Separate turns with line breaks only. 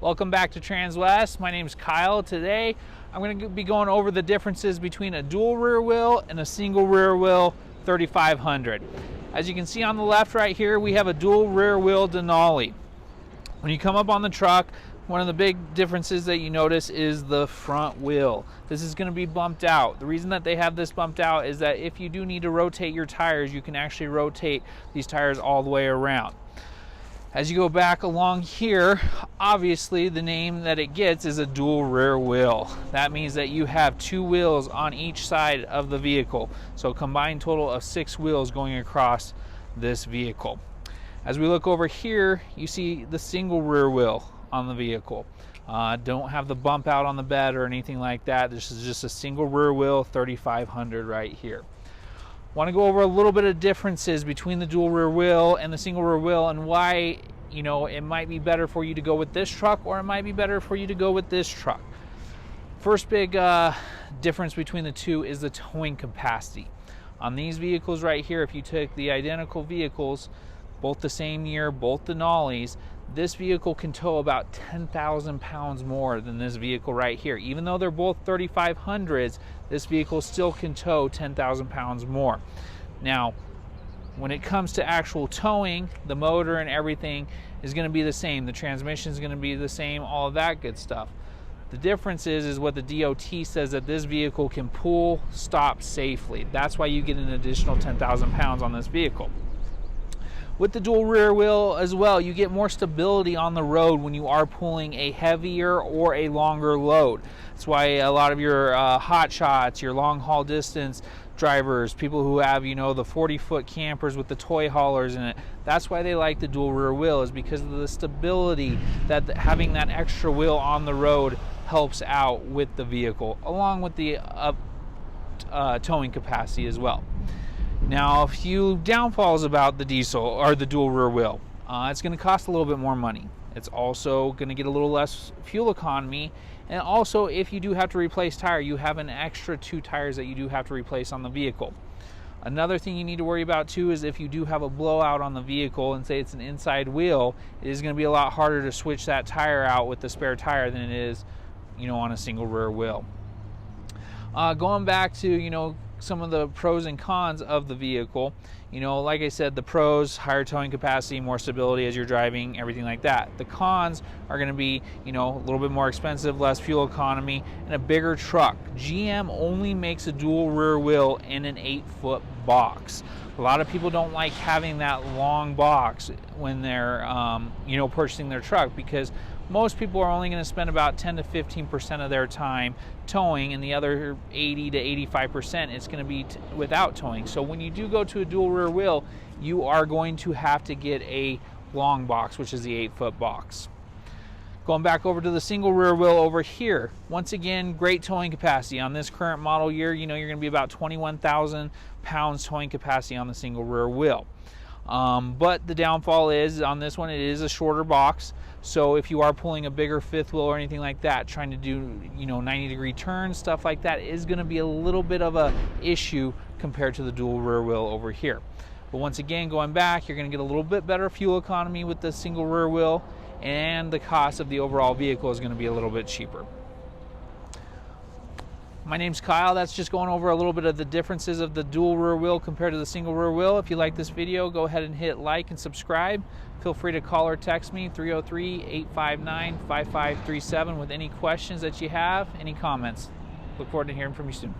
Welcome back to Transwest. My name is Kyle. Today I'm going to be going over the differences between a dual rear wheel and a single rear wheel 3500. As you can see on the left right here, we have a dual rear wheel Denali. When you come up on the truck, one of the big differences that you notice is the front wheel. This is going to be bumped out. The reason that they have this bumped out is that if you do need to rotate your tires, you can actually rotate these tires all the way around. As you go back along here, obviously the name that it gets is a dual rear wheel. That means that you have two wheels on each side of the vehicle. So a combined total of 6 wheels going across this vehicle. As we look over here, you see the single rear wheel on the vehicle. Don't have the bump out on the bed or anything like that. This is just a single rear wheel 3500 right here. Want to go over a little bit of differences between the dual rear wheel and the single rear wheel and why, you know, it might be better for you to go with this truck or it might be better for you to go with this truck. First big difference between the two is the towing capacity. On these vehicles right here, if you take the identical vehicles, both the same year, both Denali's, this vehicle can tow about 10,000 pounds more than this vehicle right here. Even though they're both 3500s, this vehicle still can tow 10,000 pounds more. Now, when it comes to actual towing, the motor and everything is going to be the same. The transmission is going to be the same, all of that good stuff. The difference is what the DOT says, that this vehicle can pull, stop safely. That's why you get an additional 10,000 pounds on this vehicle. With the dual rear wheel as well, you get more stability on the road when you are pulling a heavier or a longer load. That's why a lot of your hot shots, your long haul distance drivers, people who have, you know, the 40-foot campers with the toy haulers in it, that's why they like the dual rear wheel, is because of the stability that having that extra wheel on the road helps out with the vehicle, along with the towing capacity as well. Now, a few downfalls about the diesel or the dual rear wheel. It's going to cost a little bit more money. It's also going to get a little less fuel economy. And also, if you do have to replace tire, you have an extra 2 tires that you do have to replace on the vehicle. Another thing you need to worry about too is if you do have a blowout on the vehicle and say it's an inside wheel, it is going to be a lot harder to switch that tire out with the spare tire than it is, you know, on a single rear wheel. Going back to, you know, some of the pros and cons of the vehicle, you know, like I said, the pros: higher towing capacity, more stability as you're driving, everything like that. The cons are going to be, you know, a little bit more expensive, less fuel economy, and a bigger truck. GM only makes a dual rear wheel in an 8-foot box. A lot of people don't like having that long box when they're you know, purchasing their truck, because most people are only going to spend about 10 to 15% of their time towing, and the other 80 to 85% it's going to be without towing. So when you do go to a dual rear wheel, you are going to have to get a long box, which is the 8-foot box. Going back over to the single rear wheel over here, once again, great towing capacity. On this current model year, you know, you're going to be about 21,000 pounds towing capacity on the single rear wheel. But the downfall is on this one, it is a shorter box. So if you are pulling a bigger fifth wheel or anything like that, trying to do, you know, 90-degree turns, stuff like that, is going to be a little bit of a issue compared to the dual rear wheel over here. But once again, going back, you're going to get a little bit better fuel economy with the single rear wheel, and the cost of the overall vehicle is going to be a little bit cheaper. My name's Kyle. That's just going over a little bit of the differences of the dual rear wheel compared to the single rear wheel. If you like this video, go ahead and hit like and subscribe. Feel free to call or text me 303-859-5537 with any questions that you have, any comments. Look forward to hearing from you soon.